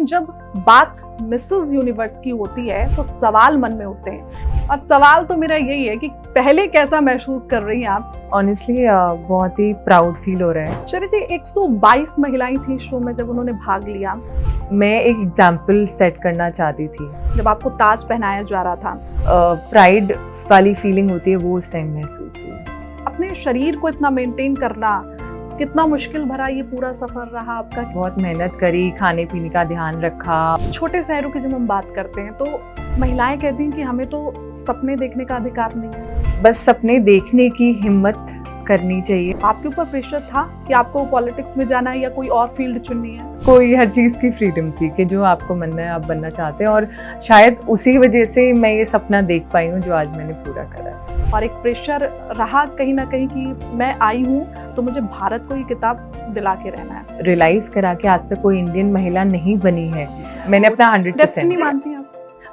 लेकिन जब बात मिसेस यूनिवर्स की होती है तो सवाल मन में उठते हैं। और सवाल तो मेरा यही है कि पहले कैसा महसूस कर रही हैं आप? ऑनेस्टली बहुत ही प्राउड फील हो रहा है। शरी जी, 122 महिलाएं थी शो में जब उन्होंने भाग लिया। मैं एक एग्जाम्पल सेट करना चाहती थी। जब आपको ताज पहनाया जा रहा था, प्राइड वाली फीलिंग होती है, वो उस टाइम महसूस हुई। अपने शरीर को इतना मेंटेन करना कितना मुश्किल भरा ये पूरा सफर रहा आपका? बहुत मेहनत करी, खाने पीने का ध्यान रखा। छोटे शहरों की जब हम बात करते हैं तो महिलाएं कहती हैं कि हमें तो सपने देखने का अधिकार नहीं है। बस सपने देखने की हिम्मत करनी चाहिए। आपके ऊपर प्रेशर था कि आपको पॉलिटिक्स में जाना है या कोई और फील्ड चुननी है? कोई हर चीज़ की फ्रीडम थी कि जो आपको बनना है आप बनना चाहते हैं, और शायद उसी वजह से मैं ये सपना देख पाई हूँ जो आज मैंने पूरा करा है। और एक प्रेशर रहा कहीं ना कहीं कि मैं आई हूँ तो मुझे भारत को ये किताब दिला के रहना है। रियलाइज करा कि आज तक कोई इंडियन महिला नहीं बनी है। मैंने अपना 100% मानती हैं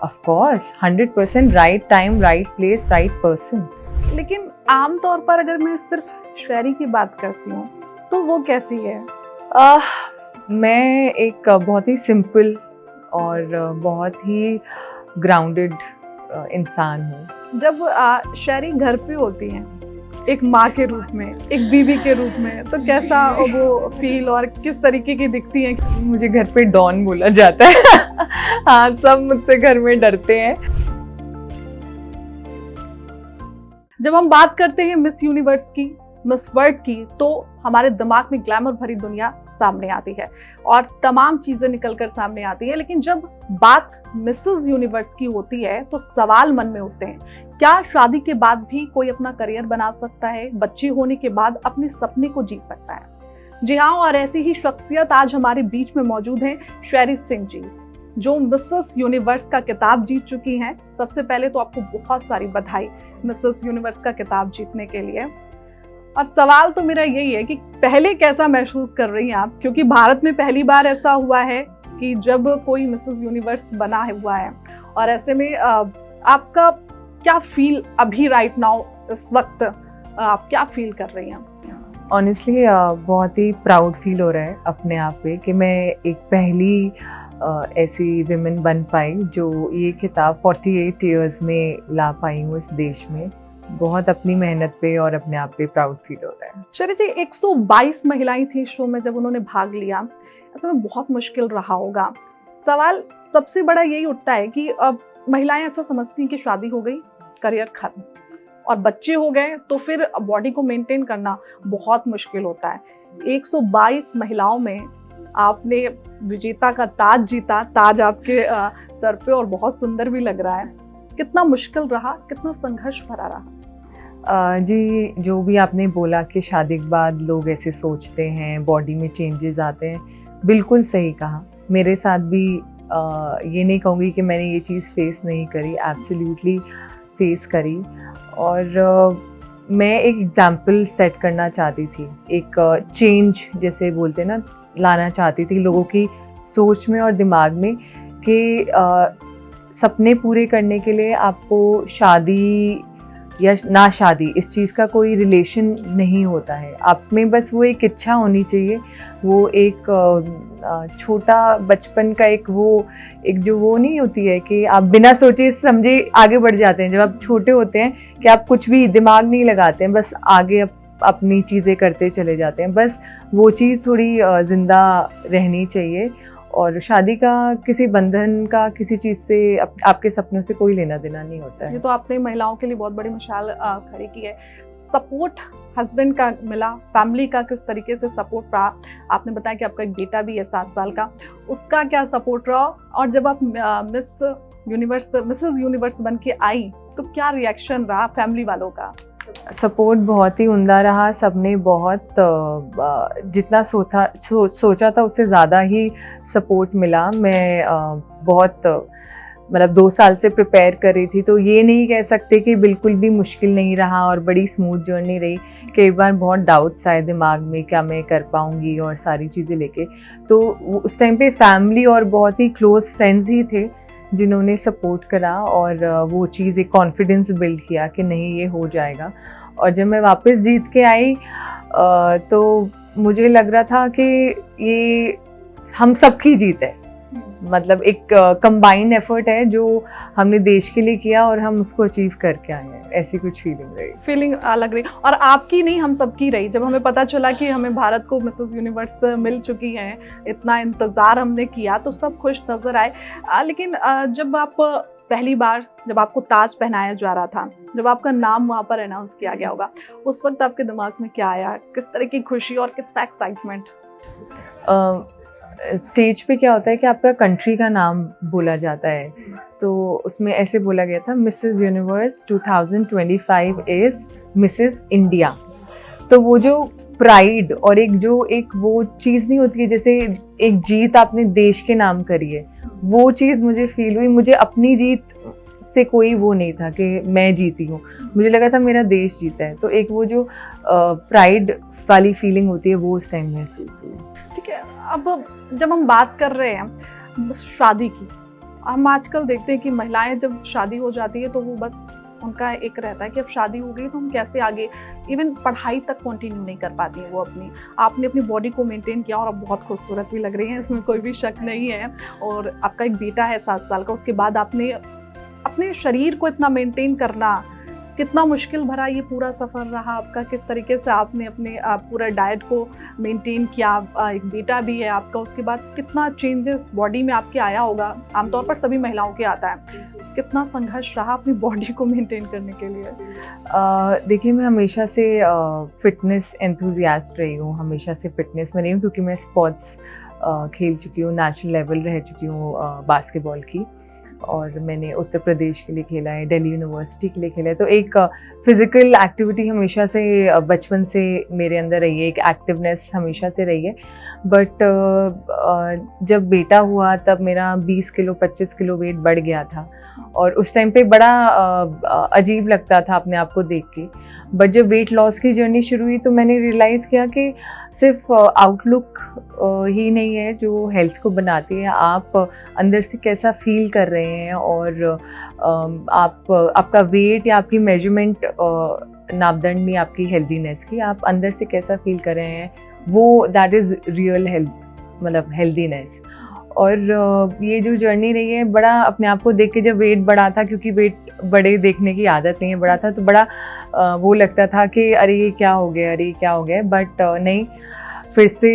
of course 100% right time, right place, right person. लेकिन आमतौर पर अगर मैं सिर्फ शहरी की बात करती हूँ तो वो कैसी है? मैं एक बहुत ही सिंपल और बहुत ही ग्राउंडेड इंसान हूँ। जब शहरी घर पे होती हैं एक माँ के रूप में, एक बीवी के रूप में, तो कैसा वो फील और किस तरीके की दिखती हैं? मुझे घर पे डॉन बोला जाता है। हाँ, सब मुझसे घर में डरते हैं। जब हम बात करते हैं मिस यूनिवर्स की, मिस वर्ल्ड की, तो हमारे दिमाग में ग्लैमर भरी दुनिया सामने आती है और तमाम चीजें निकलकर सामने आती है। लेकिन जब बात मिसेस यूनिवर्स की होती है तो सवाल मन में उठते हैं, क्या शादी के बाद भी कोई अपना करियर बना सकता है? बच्चे होने के बाद अपने सपने को जी सकता है? जी हाँ, और ऐसी ही शख्सियत आज हमारे बीच में मौजूद है, शेरी सिंह जी, जो मिसेस यूनिवर्स का खिताब जीत चुकी हैं। सबसे पहले तो आपको बहुत सारी बधाई मिसेस यूनिवर्स का खिताब जीतने के लिए। और सवाल तो मेरा यही है कि पहले कैसा महसूस कर रही हैं आप? क्योंकि भारत में पहली बार ऐसा हुआ है कि जब कोई मिसेस यूनिवर्स बना हुआ है, और ऐसे में आपका क्या फील अभी राइट नाउ, इस वक्त आप क्या फील कर रही हैं? ऑनेस्टली बहुत ही प्राउड फील हो रहा है अपने आप पे कि मैं एक पहली ऐसी विमेन बन पाई जो ये खिताब 48 ईयर्स में ला पाई हूँ इस देश में। बहुत अपनी मेहनत पे और अपने आप पे प्राउड फील हो रहा है। शरी जी, 122 महिलाएं थी शो में जब उन्होंने भाग लिया, ऐसे में बहुत मुश्किल रहा होगा। सवाल सबसे बड़ा यही उठता है कि अब महिलाएं ऐसा समझती हैं कि शादी हो गई, करियर खत्म, और बच्चे हो गए तो फिर बॉडी को मेंटेन करना बहुत मुश्किल होता है। 122 महिलाओं में आपने विजेता का ताज जीता, ताज आपके सर पे, और बहुत सुंदर भी लग रहा है। कितना मुश्किल रहा, कितना संघर्ष भरा रहा? जी, जो भी आपने बोला कि शादी के बाद लोग ऐसे सोचते हैं, बॉडी में चेंजेस आते हैं, बिल्कुल सही कहा। मेरे साथ भी ये नहीं कहूँगी कि मैंने ये चीज़ फेस नहीं करी, एब्सोल्युटली फेस करी। और मैं एक एग्जाम्पल सेट करना चाहती थी, एक चेंज जैसे बोलते हैं ना, लाना चाहती थी लोगों की सोच में और दिमाग में कि सपने पूरे करने के लिए आपको शादी या ना शादी, इस चीज़ का कोई रिलेशन नहीं होता है। आप में बस वो एक इच्छा होनी चाहिए, वो एक छोटा बचपन का एक जो वो नहीं होती है कि आप बिना सोचे समझे आगे बढ़ जाते हैं। जब आप छोटे होते हैं कि आप कुछ भी दिमाग नहीं लगाते हैं, बस आगे अपनी चीज़ें करते चले जाते हैं। बस वो चीज़ थोड़ी ज़िंदा रहनी चाहिए। और शादी का, किसी बंधन का, किसी चीज़ से, आपके सपनों से कोई लेना देना नहीं होता है। ये तो आपने महिलाओं के लिए बहुत बड़ी मिसाल खड़ी की है। सपोर्ट हस्बैंड का मिला, फैमिली का किस तरीके से सपोर्ट रहा? आपने बताया कि आपका एक बेटा भी है 7 साल का, उसका क्या सपोर्ट रहा? और जब आप मिसेस यूनिवर्स बन के आई तो क्या रिएक्शन रहा फैमिली वालों का? सपोर्ट बहुत ही उम्दा रहा। सबने बहुत जितना सोचा था उससे ज़्यादा ही सपोर्ट मिला। मैं बहुत मतलब 2 साल से प्रिपेयर कर रही थी, तो ये नहीं कह सकते कि बिल्कुल भी मुश्किल नहीं रहा और बड़ी स्मूथ जर्नी रही। कई बार बहुत डाउट्स आए दिमाग में, क्या मैं कर पाऊँगी और सारी चीज़ें लेके। तो उस टाइम पे फैमिली और बहुत ही क्लोज़ फ्रेंड्स ही थे जिन्होंने सपोर्ट करा, और वो चीज़ एक कॉन्फिडेंस बिल्ड किया कि नहीं ये हो जाएगा। और जब मैं वापस जीत के आई तो मुझे लग रहा था कि ये हम सबकी जीत है, मतलब एक कंबाइंड एफर्ट है जो हमने देश के लिए किया और हम उसको अचीव करके आए हैं, ऐसी कुछ फीलिंग अलग रही। और आपकी नहीं, हम सबकी रही। जब हमें पता चला कि हमें भारत को मिसेस यूनिवर्स मिल चुकी है, इतना इंतज़ार हमने किया, तो सब खुश नज़र आए। लेकिन जब आप पहली बार जब आपको ताज पहनाया जा रहा था, जब आपका नाम वहाँ पर अनाउंस किया गया होगा, उस वक्त आपके दिमाग में क्या आया? किस तरह की खुशी और कितना एक्साइटमेंट? स्टेज पे क्या होता है कि आपका कंट्री का नाम बोला जाता है, तो उसमें ऐसे बोला गया था, Mrs universe 2025 is Mrs India. तो वो जो प्राइड और एक वो चीज़ नहीं होती है, जैसे एक जीत आपने देश के नाम करी है, वो चीज़ मुझे फील हुई। मुझे अपनी जीत से कोई वो नहीं था कि मैं जीती हूँ, मुझे लगा था मेरा देश जीता है। तो एक वो जो प्राइड वाली फीलिंग होती है वो उस टाइम महसूस हुई। ठीक है, अब जब हम बात कर रहे हैं शादी की, हम आजकल देखते हैं कि महिलाएं जब शादी हो जाती है तो वो बस उनका एक रहता है कि अब शादी हो गई तो हम कैसे आगे, इवन पढ़ाई तक कंटिन्यू नहीं कर पाती हैं वो अपनी। आपने अपनी बॉडी को मेंटेन किया और अब बहुत खूबसूरत भी लग रही हैं, इसमें कोई भी शक नहीं है। और आपका एक बेटा है 7 साल का, उसके बाद आपने अपने शरीर को इतना मेंटेन करना, कितना मुश्किल भरा ये पूरा सफ़र रहा आपका? किस तरीके से आपने अपने पूरा डाइट को मेंटेन किया? एक बेटा भी है आपका, उसके बाद कितना चेंजेस बॉडी में आपके आया होगा? आमतौर पर सभी महिलाओं के आता है। कितना संघर्ष रहा अपनी बॉडी को मेंटेन करने के लिए? देखिए, मैं हमेशा से फिटनेस एंथुजियास्ट रही हूँ, हमेशा से फिटनेस में रही हूँ, क्योंकि मैं स्पोर्ट्स खेल चुकी हूँ, नेशनल लेवल रह चुकी हूँ बास्केटबॉल की, और मैंने उत्तर प्रदेश के लिए खेला है, दिल्ली यूनिवर्सिटी के लिए खेला है। तो एक फिज़िकल एक्टिविटी हमेशा से बचपन से मेरे अंदर रही है, एक एक्टिवनेस हमेशा से रही है। बट जब बेटा हुआ तब मेरा 20 किलो 25 किलो वेट बढ़ गया था, और उस टाइम पे बड़ा अजीब लगता था अपने आप को देख के। बट जब वेट लॉस की जर्नी शुरू हुई तो मैंने रियलाइज़ किया कि सिर्फ आउटलुक ही नहीं है जो हेल्थ को बनाती है, आप अंदर से कैसा फील कर रहे हैं, और आपका वेट या आपकी मेजरमेंट नापदंड नहीं आपकी हेल्दीनेस की, आप अंदर से कैसा फील कर रहे हैं, वो दैट इज़ रियल हेल्थ, मतलब हेल्दीनेस। और ये जो जर्नी रही है, बड़ा अपने आप को देख के, जब वेट बढ़ा था, क्योंकि वेट बड़े देखने की आदत नहीं है, बढ़ा था तो बड़ा वो लगता था कि अरे ये क्या हो गया, अरे ये क्या हो गया। बट नहीं, फिर से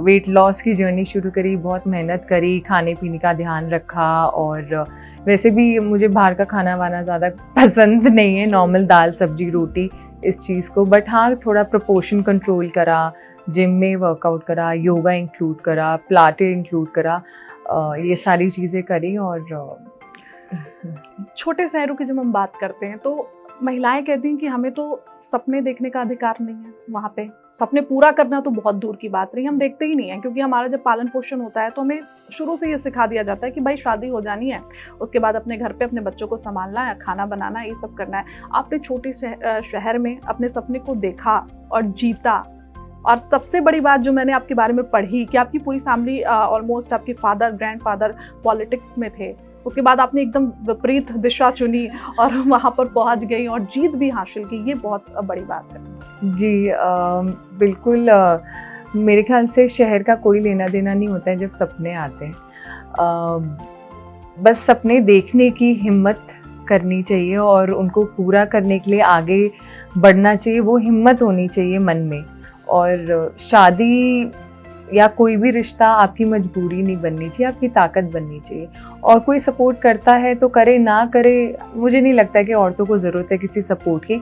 वेट लॉस की जर्नी शुरू करी, बहुत मेहनत करी, खाने पीने का ध्यान रखा। और वैसे भी मुझे बाहर का खाना वाना ज़्यादा पसंद नहीं है, नॉर्मल दाल सब्जी रोटी इस चीज़ को। बट हाँ, थोड़ा प्रपोर्शन कंट्रोल करा, जिम में वर्कआउट करा, योगा इंक्लूड करा, पिलाटेस इंक्लूड करा, ये सारी चीज़ें करी। और छोटे शहरों की जब हम बात करते हैं तो महिलाएं कहती हैं कि हमें तो सपने देखने का अधिकार नहीं है, वहाँ पे सपने पूरा करना तो बहुत दूर की बात रही, हम देखते ही नहीं है। क्योंकि हमारा जब पालन पोषण होता है तो हमें शुरू से ये सिखा दिया जाता है कि भाई शादी हो जानी है, उसके बाद अपने घर पे अपने बच्चों को संभालना है, खाना बनाना, ये सब करना है। आपने छोटे शहर में अपने सपने को देखा और जीता। और सबसे बड़ी बात जो मैंने आपके बारे में पढ़ी कि आपकी पूरी फैमिली ऑलमोस्ट, आपके फादर ग्रैंडफादर पॉलिटिक्स में थे, उसके बाद आपने एकदम विपरीत दिशा चुनी और वहाँ पर पहुँच गई और जीत भी हासिल की, ये बहुत बड़ी बात है। जी बिल्कुल। मेरे ख्याल से शहर का कोई लेना देना नहीं होता है जब सपने आते हैं। बस सपने देखने की हिम्मत करनी चाहिए और उनको पूरा करने के लिए आगे बढ़ना चाहिए, वो हिम्मत होनी चाहिए मन में। और शादी या कोई भी रिश्ता आपकी मजबूरी नहीं बननी चाहिए, आपकी ताकत बननी चाहिए। और कोई सपोर्ट करता है तो करे, ना करे, मुझे नहीं लगता कि औरतों को ज़रूरत है किसी सपोर्ट की,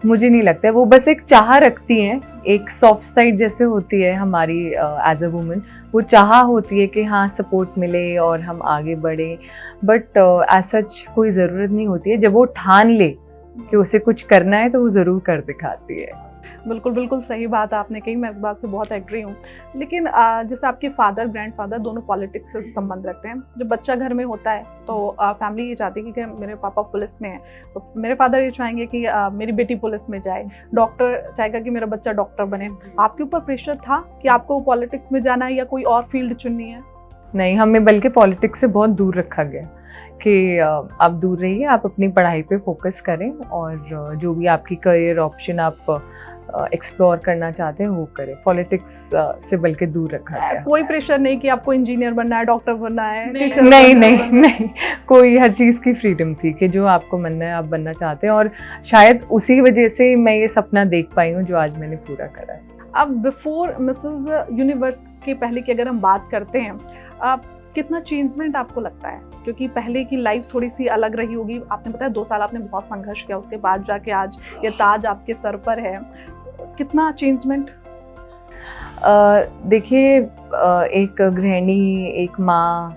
मुझे नहीं लगता है। वो बस एक चाह रखती हैं, एक सॉफ्ट साइड जैसे होती है हमारी एज अ वुमन, वो चाह होती है कि हाँ सपोर्ट मिले और हम आगे बढ़ें। बट एज सच कोई ज़रूरत नहीं होती है। जब वो ठान ले कि उसे कुछ करना है तो वो ज़रूर कर दिखाती है। बिल्कुल बिल्कुल सही बात आपने कही, मैं इस बात से बहुत एग्री हूँ। लेकिन जैसे आपके फादर ग्रैंडफादर दोनों पॉलिटिक्स से संबंध रखते हैं, जब बच्चा घर में होता है तो फैमिली ये चाहती है कि मेरे पापा पुलिस में हैं, तो मेरे फादर ये चाहेंगे कि मेरी बेटी पुलिस में जाए, डॉक्टर चाहेगा कि मेरा बच्चा डॉक्टर बने। आपके ऊपर प्रेशर था कि आपको पॉलिटिक्स में जाना है या कोई और फील्ड चुननी है? नहीं, हमें बल्कि पॉलिटिक्स से बहुत दूर रखा गया कि आप दूर रहिए, आप अपनी पढ़ाई पे फोकस करें और जो भी आपकी करियर ऑप्शन आप एक्सप्लोर करना चाहते हैं वो करें। पॉलिटिक्स से बल्कि दूर रखा गया। कोई प्रेशर नहीं कि आपको इंजीनियर बनना है, डॉक्टर बनना है, टीचर नहीं नहीं नहीं, कोई हर चीज़ की फ्रीडम थी कि जो आपको बनना है आप बनना चाहते हैं, और शायद उसी वजह से मैं ये सपना देख पाई हूँ जो आज मैंने पूरा करा है। अब बिफोर मिसेस यूनिवर्स के पहले की अगर हम बात करते हैं, कितना चेंजमेंट आपको लगता है? क्योंकि पहले की लाइफ थोड़ी सी अलग रही होगी। आपने बताया 2 साल आपने बहुत संघर्ष किया, उसके बाद जाके आज ये ताज आपके सर पर है। कितना चेंजमेंट? देखिए, एक गृहिणी, एक माँ,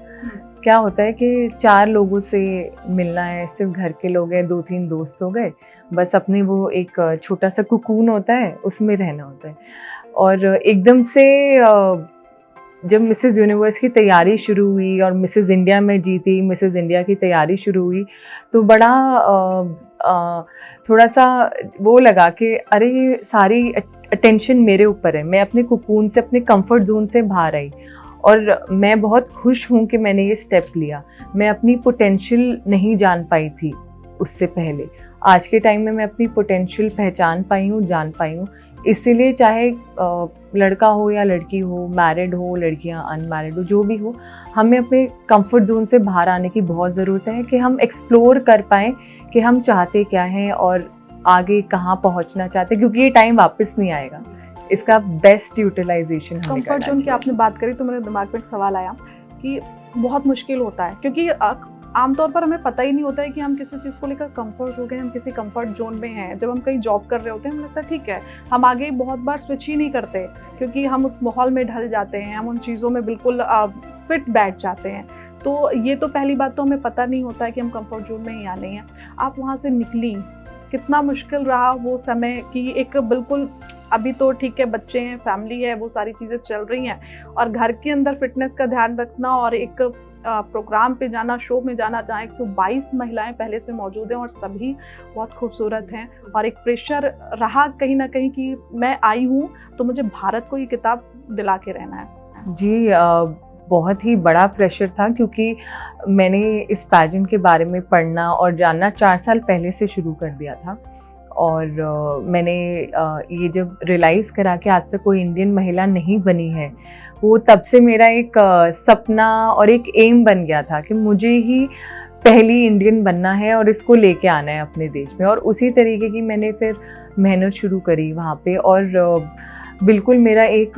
क्या होता है कि 4 लोगों से मिलना है, सिर्फ घर के लोग हैं, 2-3 दोस्त हो गए, बस अपने वो एक छोटा सा कुकून होता है उसमें रहना होता है। और एकदम से जब मिसेस यूनिवर्स की तैयारी शुरू हुई और मिसेस इंडिया में जीती, मिसेस इंडिया की तैयारी शुरू हुई, तो बड़ा थोड़ा सा वो लगा कि अरे ये सारी अटेंशन मेरे ऊपर है, मैं अपने कुकून से, अपने कंफर्ट जोन से बाहर आई, और मैं बहुत खुश हूँ कि मैंने ये स्टेप लिया। मैं अपनी पोटेंशियल नहीं जान पाई थी उससे पहले, आज के टाइम में मैं अपनी पोटेंशियल पहचान पाई हूँ, जान पाई हूँ। इसीलिए चाहे लड़का हो या लड़की हो, मैरिड हो, लड़कियां अनमैरिड हो, जो भी हो, हमें अपने कंफर्ट जोन से बाहर आने की बहुत ज़रूरत है कि हम एक्सप्लोर कर पाएँ कि हम चाहते क्या हैं और आगे कहाँ पहुँचना चाहते हैं, क्योंकि ये टाइम वापस नहीं आएगा। इसका बेस्ट यूटिलाइजेशन हमें करना चाहिए। कंफर्ट जोन की आपने बात करी तो मेरे दिमाग में एक सवाल आया कि बहुत मुश्किल होता है, क्योंकि आमतौर पर हमें पता ही नहीं होता है कि हम किसी चीज़ को लेकर कंफर्ट हो गए, हम किसी कंफर्ट जोन में हैं। जब हम कहीं जॉब कर रहे होते हैं, हमें लगता है ठीक है, हम आगे बहुत बार स्विच ही नहीं करते, क्योंकि हम उस माहौल में ढल जाते हैं, हम उन चीज़ों में बिल्कुल फिट बैठ जाते हैं। तो ये तो पहली बात, तो हमें पता नहीं होता है कि हम कंफर्ट जोन में ही आने हैं। आप वहाँ से निकली, कितना मुश्किल रहा वो समय कि एक बिल्कुल, अभी तो ठीक है, बच्चे हैं, फैमिली है, वो सारी चीज़ें चल रही हैं, और घर के अंदर फिटनेस का ध्यान रखना और एक प्रोग्राम पे जाना, शो में जाना, जहाँ 122 महिलाएं पहले से मौजूद हैं और सभी बहुत खूबसूरत हैं, और एक प्रेशर रहा कहीं ना कहीं कि मैं आई हूँ तो मुझे भारत को ये किताब दिला के रहना है। जी, बहुत ही बड़ा प्रेशर था, क्योंकि मैंने इस पैजेंट के बारे में पढ़ना और जानना 4 साल पहले से शुरू कर दिया था। और मैंने ये जब रियलाइज़ करा कि आज तक कोई इंडियन महिला नहीं बनी है, वो तब से मेरा एक सपना और एक एम बन गया था कि मुझे ही पहली इंडियन बनना है और इसको लेके आना है अपने देश में। और उसी तरीके की मैंने फिर मेहनत शुरू करी वहाँ पे, और बिल्कुल मेरा एक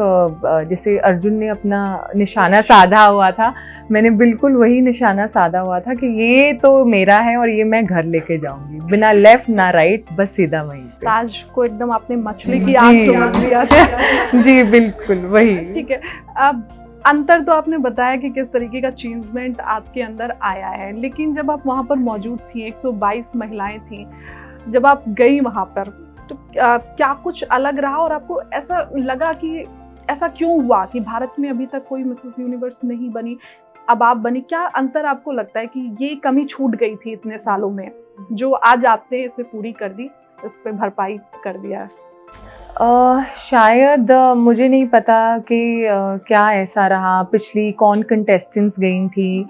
जैसे अर्जुन ने अपना निशाना साधा हुआ था, मैंने बिल्कुल वही निशाना साधा हुआ था कि ये तो मेरा है और ये मैं घर लेके जाऊंगी, बिना लेफ्ट ना राइट, बस सीधा वहीं पे। ताज को एकदम आपने मछली की आंख समझ लिया था। जी बिल्कुल वही। ठीक है, अब अंतर तो आपने बताया कि किस तरीके का चेंजमेंट आपके अंदर आया है, लेकिन जब आप वहाँ पर मौजूद थी, 122 महिलाएं थी, जब आप गई वहाँ पर, तो क्या कुछ अलग रहा और आपको ऐसा लगा कि ऐसा क्यों हुआ कि भारत में अभी तक कोई मिसेस यूनिवर्स नहीं बनी, अब आप बनी? क्या अंतर आपको लगता है कि ये कमी छूट गई थी इतने सालों में, जो आज आपने इसे पूरी कर दी, इस पे भरपाई कर दिया है? शायद मुझे नहीं पता कि क्या ऐसा रहा, पिछली कौन कंटेस्टेंट्स गई थी,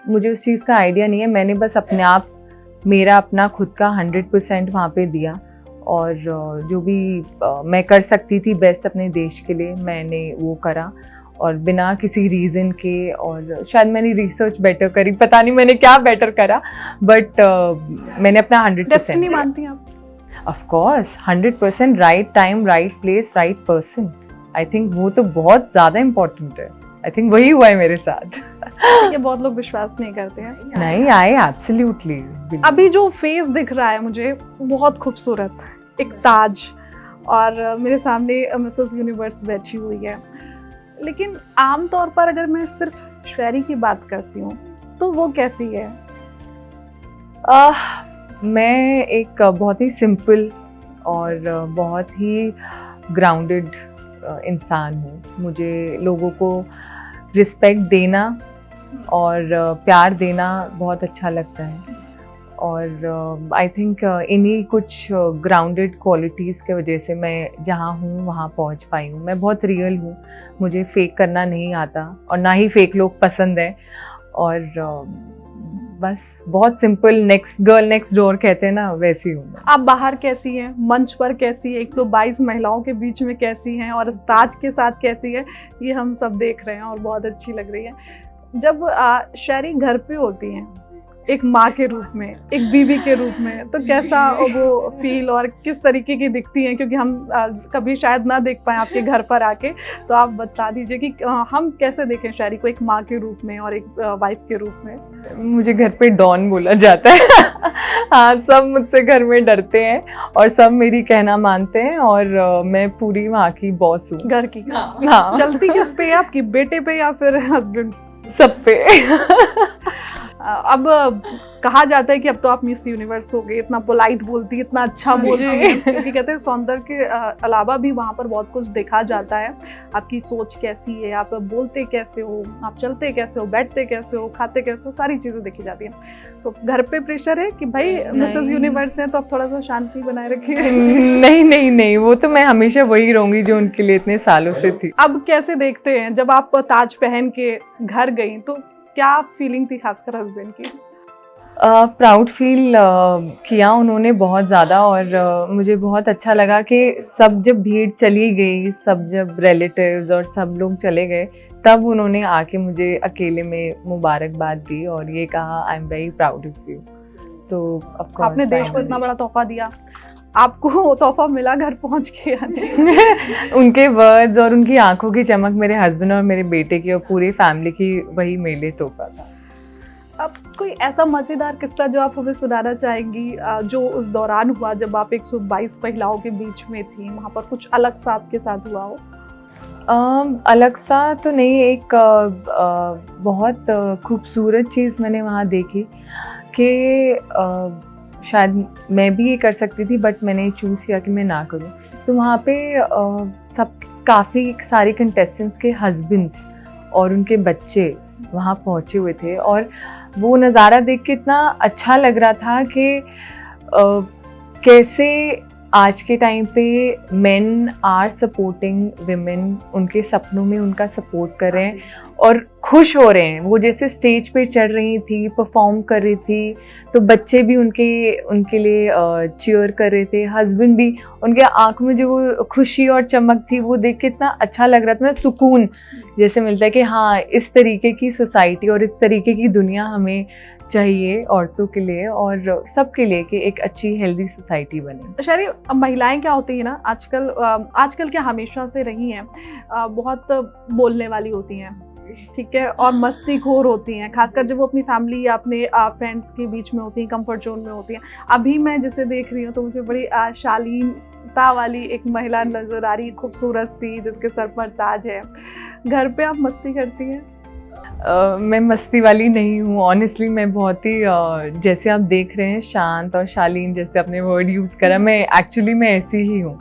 मुझे उस चीज़ का आइडिया नहीं है। मैंने बस अपने आप, मेरा अपना खुद का 100% वहाँ पे दिया, और जो भी मैं कर सकती थी बेस्ट अपने देश के लिए, मैंने वो करा, और बिना किसी रीज़न के। और शायद मैंने रिसर्च बेटर करी, पता नहीं मैंने क्या बेटर करा, बट मैंने अपना 100%। डेस्टिनी मानती हैं आप? Of course, 100%, right time, right place, right person. I think वो तो बहुत ज़्यादा इम्पोर्टेंट है। आई थिंक वही हुआ है मेरे साथ। ये बहुत लोग विश्वास नहीं करते हैं। नहीं, आई एब्सोल्युटली। अभी जो फेस दिख रहा है मुझे, बहुत खूबसूरत, एक ताज, और मेरे सामने मिसेस यूनिवर्स बैठी हुई है। लेकिन आमतौर पर अगर मैं सिर्फ शायरी की बात करती हूँ तो वो कैसी है? मैं एक बहुत ही सिंपल और बहुत ही ग्राउंडेड इंसान हूँ। मुझे लोगों को रिस्पेक्ट देना और प्यार देना बहुत अच्छा लगता है, और आई थिंक इन्हीं कुछ ग्राउंडेड क्वालिटीज़ के वजह से मैं जहाँ हूँ वहाँ पहुँच पाई हूँ। मैं बहुत रियल हूँ, मुझे फेक करना नहीं आता, और ना ही फेक लोग पसंद हैं, और बस बहुत simple, next girl next door कहते हैं ना, वैसी हूँ मैं। आप बाहर कैसी हैं, मंच पर कैसी है, 122 महिलाओं के बीच में कैसी हैं और ताज के साथ कैसी है, ये हम सब देख रहे हैं और बहुत अच्छी लग रही है। जब शहरी घर पे होती हैं एक माँ के रूप में, एक बीवी के रूप में, तो कैसा वो फील और किस तरीके की दिखती हैं, क्योंकि हम कभी शायद ना देख पाए आपके घर पर आके, तो आप बता दीजिए कि हम कैसे देखें शहरी को एक माँ के रूप में और एक वाइफ के रूप में। मुझे घर पे डॉन बोला जाता है हाँ, सब मुझसे घर में डरते हैं और सब मेरी कहना मानते हैं और मैं पूरी वहाँ की बॉस हूँ घर की। हाँ। चलती किस पे है आपकी, बेटे पे या फिर हस्बैंड? सब पे अब कहा जाता है कि अब तो आप मिस यूनिवर्स हो गए, इतना पोलाइट बोलती है, इतना अच्छा बोलती है, क्योंकि कहते हैं सौंदर्य के अलावा भी वहाँ पर बहुत कुछ देखा जाता है। आपकी सोच कैसी है, आप बोलते कैसे हो, आप चलते कैसे हो, बैठते कैसे हो, खाते कैसे हो, सारी चीज़ें देखी जाती हैं। तो घर पे प्रेशर है कि भाई मिसेस यूनिवर्स है तो आप थोड़ा सा शांति बनाए रखिए? नहीं नहीं नहीं, वो तो मैं हमेशा वही रहूंगी जो उनके लिए इतने सालों से थी। अब कैसे देखते हैं जब आप ताज पहन के घर गई, तो क्या फीलिंग थी खासकर हस्बैंड की? प्राउड फील किया उन्होंने बहुत ज़्यादा और मुझे बहुत अच्छा लगा कि सब जब भीड़ चली गई, सब जब रिलेटिव्स और सब लोग चले गए, तब उन्होंने आके मुझे अकेले में मुबारकबाद दी और ये कहा I am very proud of you. तो ऑफ कोर्स आपने देश को इतना बड़ा तोहफा दिया, आपको तोहफा मिला घर पहुंच के या नहीं? उनके वर्ड्स और उनकी आंखों की चमक मेरे हस्बैंड और मेरे बेटे की और पूरी फैमिली की, वही मेरे लिए तोहफा था। अब कोई ऐसा मज़ेदार किस्सा जो आप हमें सुनाना चाहेंगी, जो उस दौरान हुआ जब आप 122 महिलाओं के बीच में थी, वहाँ पर कुछ अलग सा आपके साथ हुआ हो? अलग सा तो नहीं, एक बहुत खूबसूरत चीज़ मैंने वहाँ देखी कि शायद मैं भी ये कर सकती थी बट मैंने चूज़ किया कि मैं ना करूँ। तो वहाँ पे सब काफ़ी सारे कंटेस्टेंट्स के हस्बैंड्स और उनके बच्चे वहाँ पहुँचे हुए थे और वो नज़ारा देख के इतना अच्छा लग रहा था कि कैसे आज के टाइम पे मेन आर सपोर्टिंग विमेन, उनके सपनों में उनका सपोर्ट कर रहे हैं और खुश हो रहे हैं। वो जैसे स्टेज पे चढ़ रही थी, परफॉर्म कर रही थी, तो बच्चे भी उनके लिए चीयर कर रहे थे, हस्बैंड भी, उनके आंखों में जो वो खुशी और चमक थी वो देख के इतना अच्छा लग रहा था, सुकून जैसे मिलता है कि हाँ, इस तरीके की सोसाइटी और इस तरीके की दुनिया हमें चाहिए औरतों के लिए और सबके लिए, कि एक अच्छी हेल्दी सोसाइटी बने। शहरी महिलाएं क्या होती है ना, आजकल क्या हमेशा से रही हैं, बहुत बोलने वाली होती हैं, ठीक है, और मस्तीखोर होती हैं, खासकर जब वो अपनी फैमिली या अपने फ्रेंड्स के बीच में होती हैं, कंफर्ट जोन में होती हैं। अभी मैं जिसे देख रही हूँ तो मुझे बड़ी शालीनता वाली एक महिला नज़र आ रही है, खूबसूरत सी, जिसके सर पर ताज है। घर पे आप मस्ती करती हैं? मैं मस्ती वाली नहीं हूँ ऑनेस्टली। मैं बहुत ही जैसे आप देख रहे हैं शांत और शालीन, जैसे आपने वर्ड यूज़ करा, मैं एक्चुअली मैं ऐसी ही हूँ।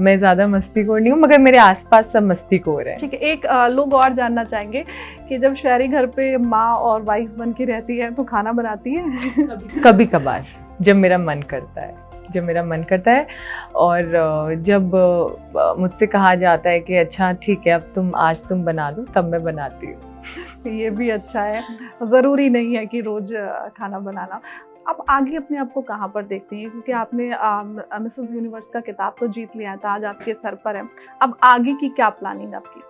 मैं ज़्यादा मस्तीखोर नहीं हूँ, मगर मेरे आसपास सब मस्तीखोर हैं। ठीक है, एक लोग और जानना चाहेंगे कि जब शहरी घर पे माँ और वाइफ बन के रहती है तो खाना बनाती है? कभी कभार, जब मेरा मन करता है और जब मुझसे कहा जाता है कि अच्छा ठीक है अब आज तुम बना दो, तब मैं बनाती हूँ। ये भी अच्छा है, ज़रूरी नहीं है कि रोज़ खाना बनाना। आप आगे अपने आप को कहाँ पर देखती हैं, क्योंकि आपने मिसेस यूनिवर्स का खिताब तो जीत लिया था, आज आपके सर पर है, अब आगे की क्या प्लानिंग आपकी?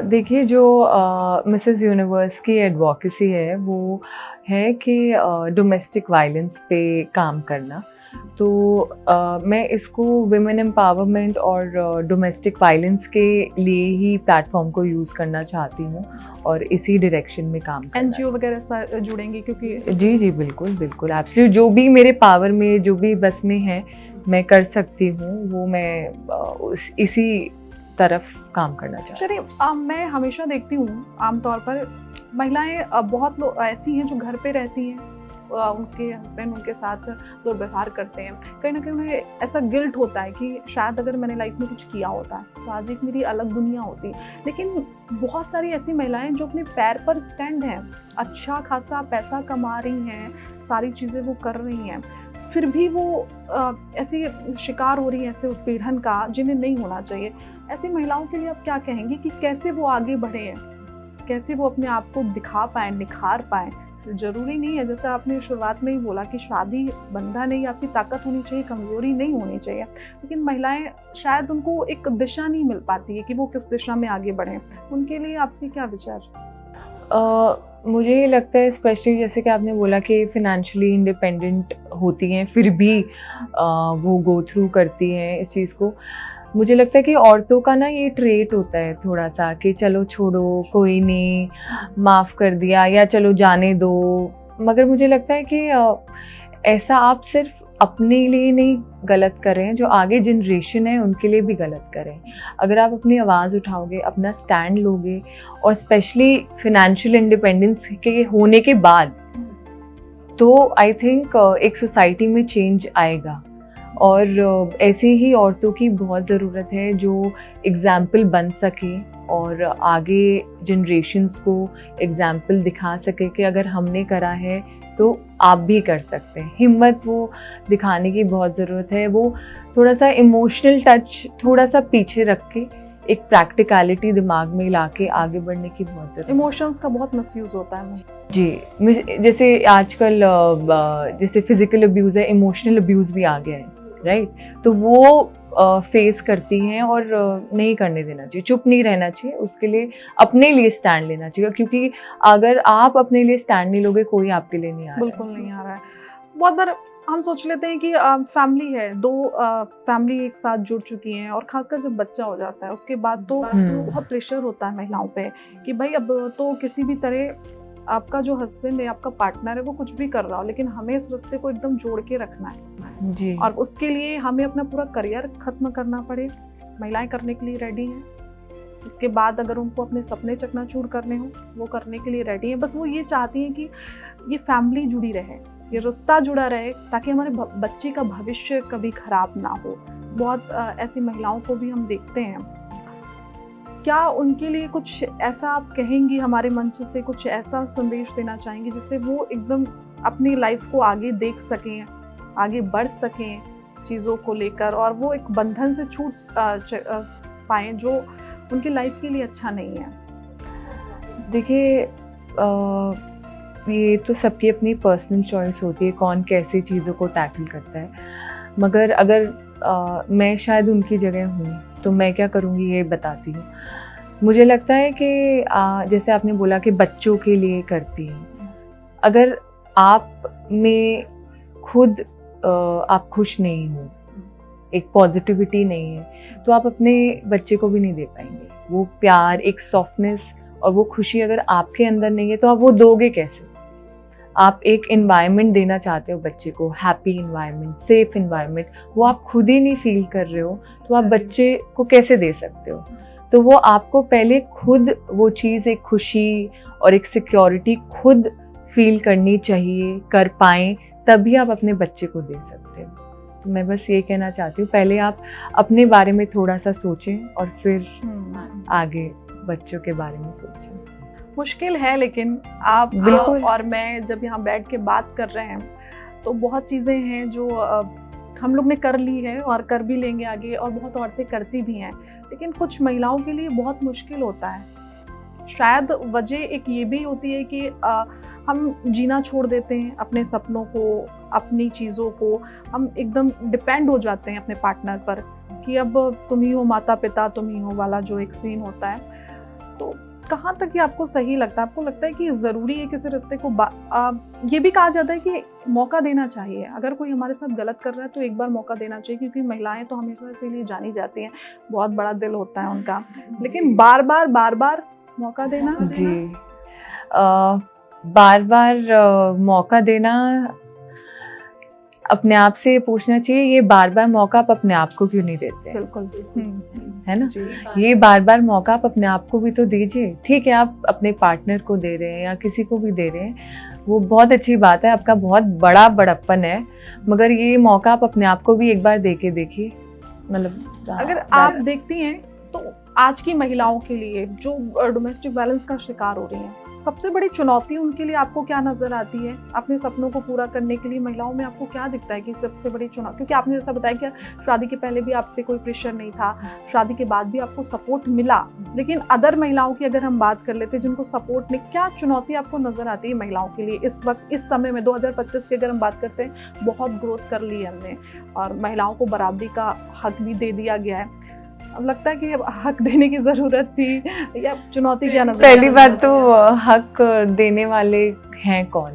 देखिए, जो मिसेस यूनिवर्स की एडवोकेसी है वो है कि डोमेस्टिक वायलेंस पे काम करना। तो मैं इसको विमेन एम्पावरमेंट और डोमेस्टिक वायलेंस के लिए ही प्लेटफॉर्म को यूज़ करना चाहती हूँ और इसी डायरेक्शन में काम करना। एनजीओ वगैरह से जुड़ेंगी? क्योंकि जी बिल्कुल एब्सोल्यूट, जो भी मेरे पावर में, जो भी बस में है मैं कर सकती हूँ, वो मैं इसी तरफ काम करना चाहती हूँ। चलिए, मैं हमेशा देखती हूँ आमतौर पर महिलाएं बहुत लोग ऐसी हैं जो घर पे रहती हैं, उनके हस्बैंड उनके साथ दुर्व्यवहार करते हैं, कहीं ना कहीं उन्हें ऐसा गिल्ट होता है कि शायद अगर मैंने लाइफ में कुछ किया होता है तो आज एक मेरी अलग दुनिया होती। लेकिन बहुत सारी ऐसी महिलाएं जो अपने पैर पर स्टैंड हैं, अच्छा खासा पैसा कमा रही हैं, सारी चीज़ें वो कर रही हैं, फिर भी वो ऐसी शिकार हो रही हैं ऐसे उत्पीड़न का जिन्हें नहीं होना चाहिए। ऐसी महिलाओं के लिए आप क्या कहेंगे कि कैसे वो आगे बढ़े हैं, कैसे वो अपने आप को दिखा पाएँ, निखार पाएँ, जरूरी नहीं है, जैसे आपने शुरुआत में ही बोला कि शादी बंधन नहीं, आपकी ताकत होनी चाहिए, कमजोरी नहीं होनी चाहिए। लेकिन महिलाएं शायद उनको एक दिशा नहीं मिल पाती है कि वो किस दिशा में आगे बढ़ें, उनके लिए आपके क्या विचार? मुझे ये लगता है स्पेशली जैसे कि आपने बोला कि फिनेंशियली इंडिपेंडेंट होती हैं फिर भी वो गो थ्रू करती हैं इस चीज़ को। मुझे लगता है कि औरतों का ना ये ट्रेट होता है थोड़ा सा कि चलो छोड़ो, कोई नहीं, माफ़ कर दिया या चलो जाने दो। मगर मुझे लगता है कि ऐसा आप सिर्फ अपने लिए नहीं गलत कर रहे हैं, जो आगे जनरेशन है उनके लिए भी गलत करें। अगर आप अपनी आवाज़ उठाओगे, अपना स्टैंड लोगे, और स्पेशली फिनेंशियल इंडिपेंडेंस के होने के बाद, तो आई थिंक एक सोसाइटी में चेंज आएगा। और ऐसे ही औरतों की बहुत ज़रूरत है जो एग्ज़ाम्पल बन सके और आगे जनरेशन्स को एग्ज़ाम्पल दिखा सके कि अगर हमने करा है तो आप भी कर सकते हैं। हिम्मत वो दिखाने की बहुत ज़रूरत है। वो थोड़ा सा इमोशनल टच थोड़ा सा पीछे रख के एक प्रैक्टिकलिटी दिमाग में ला के आगे बढ़ने की बहुत ज़रूरत है। इमोशंस का बहुत मिसयूज़ होता है जी। जैसे आजकल जैसे फिज़िकल अब्यूज़ है, इमोशनल अब्यूज़ भी आ गया है, राइट? तो वो फेस करती हैं और नहीं करने देना चाहिए, चुप नहीं रहना चाहिए, उसके लिए अपने लिए स्टैंड लेना चाहिए। क्योंकि अगर आप अपने लिए स्टैंड नहीं लोगे, कोई आपके लिए नहीं आ रहा है। बिल्कुल नहीं आ रहा है। बहुत बार हम सोच लेते हैं कि फैमिली है, दो फैमिली एक साथ जुड़ चुकी हैं, और खासकर जब बच्चा हो जाता है उसके बाद तो बहुत प्रेशर होता है महिलाओं पे कि भाई अब तो किसी भी तरह आपका जो हस्बैंड है, आपका पार्टनर है, वो कुछ भी कर रहा हो, लेकिन हमें इस रिश्ते को एकदम जोड़ के रखना है जी। और उसके लिए हमें अपना पूरा करियर खत्म करना पड़े। महिलाएं करने के लिए रेडी हैं। उसके बाद अगर उनको अपने सपने चकनाचूर करने हो, वो करने के लिए रेडी हैं। बस वो ये चाहती हैं कि ये फैमिली जुड़ी रहे, ये रिश्ता जुड़ा रहे, ताकि हमारे बच्चे का भविष्य कभी खराब ना हो। बहुत ऐसी महिलाओं को भी हम देखते हैं। क्या उनके लिए कुछ ऐसा आप कहेंगी हमारे मंच से, कुछ ऐसा संदेश देना चाहेंगी जिससे वो एकदम अपनी लाइफ को आगे देख सकें, आगे बढ़ सकें चीज़ों को लेकर, और वो एक बंधन से छूट पाएँ जो उनकी लाइफ के लिए अच्छा नहीं है? देखिए, ये तो सबकी अपनी पर्सनल चॉइस होती है कौन कैसी चीज़ों को टैकल करता है। मगर अगर मैं शायद उनकी जगह हूँ तो मैं क्या करूँगी ये बताती हूँ। मुझे लगता है कि जैसे आपने बोला कि बच्चों के लिए करती हैं, अगर आप में खुद आप खुश नहीं हो, एक पॉजिटिविटी नहीं है, तो आप अपने बच्चे को भी नहीं दे पाएंगे। वो प्यार, एक सॉफ्टनेस और वो खुशी अगर आपके अंदर नहीं है तो आप वो दोगे कैसे? आप एक इन्वायरमेंट देना चाहते हो बच्चे को, हैप्पी इन्वायरमेंट, सेफ इन्वायरमेंट, वो आप खुद ही नहीं फील कर रहे हो तो आप बच्चे को कैसे दे सकते हो? तो वो आपको पहले खुद वो चीज़, एक खुशी और एक सिक्योरिटी खुद फील करनी चाहिए, कर पाएँ, तभी आप अपने बच्चे को दे सकते हो। तो मैं बस ये कहना चाहती हूँ, पहले आप अपने बारे में थोड़ा सा सोचें और फिर आगे बच्चों के बारे में सोचें। मुश्किल है, लेकिन आप बिल्कुल। और मैं जब यहाँ बैठ के बात कर रहे हैं तो बहुत चीज़ें हैं जो हम लोग ने कर ली है और कर भी लेंगे आगे, और बहुत औरतें करती भी हैं, लेकिन कुछ महिलाओं के लिए बहुत मुश्किल होता है। शायद वजह एक ये भी होती है कि हम जीना छोड़ देते हैं अपने सपनों को, अपनी चीज़ों को। हम एकदम डिपेंड हो जाते हैं अपने पार्टनर पर कि अब तुम ही हो माता पिता, तुम ही हो वाला जो एक सीन होता है। तो कहाँ तक ये आपको सही लगता है? आपको लगता है कि ज़रूरी है किसी रिश्ते को ये भी कहा जाता है कि मौका देना चाहिए, अगर कोई हमारे साथ गलत कर रहा है तो एक बार मौका देना चाहिए, क्योंकि महिलाएं तो हमेशा इसीलिए जानी जाती हैं, बहुत बड़ा दिल होता है उनका, लेकिन बार बार मौका देना जी, बार बार मौका देना, अपने आप से पूछना चाहिए ये बार बार मौका आप अपने आप को क्यों नहीं देते? बिल्कुल, है ना? ये बार बार मौका आप अपने आप को भी तो दीजिए। ठीक है, आप अपने पार्टनर को दे रहे हैं या किसी को भी दे रहे हैं, वो बहुत अच्छी बात है, आपका बहुत बड़ा बड़प्पन है, मगर ये मौका आप अपने आप को भी एक बार दे के देखिए। मतलब अगर आप देखती हैं तो आज की महिलाओं के लिए जो डोमेस्टिक वायलेंस का शिकार हो रही हैं, सबसे बड़ी चुनौती उनके लिए आपको क्या नजर आती है? अपने सपनों को पूरा करने के लिए महिलाओं में आपको क्या दिखता है कि सबसे बड़ी चुनौती? क्योंकि आपने जैसा बताया कि शादी के पहले भी आप पे कोई प्रेशर नहीं था, शादी के बाद भी आपको सपोर्ट मिला, लेकिन अदर महिलाओं की अगर हम बात कर लेते हैं जिनको सपोर्ट नहीं, क्या चुनौती आपको नजर आती है महिलाओं के लिए इस वक्त, इस समय में 2025 की अगर हम बात करते हैं, बहुत ग्रोथ कर ली है हमने और महिलाओं को बराबरी का हक भी दे दिया गया है, अब लगता है कि अब हक देने की जरूरत थी या चुनौती क्या नजर? पहली बात तो हक देने वाले हैं कौन,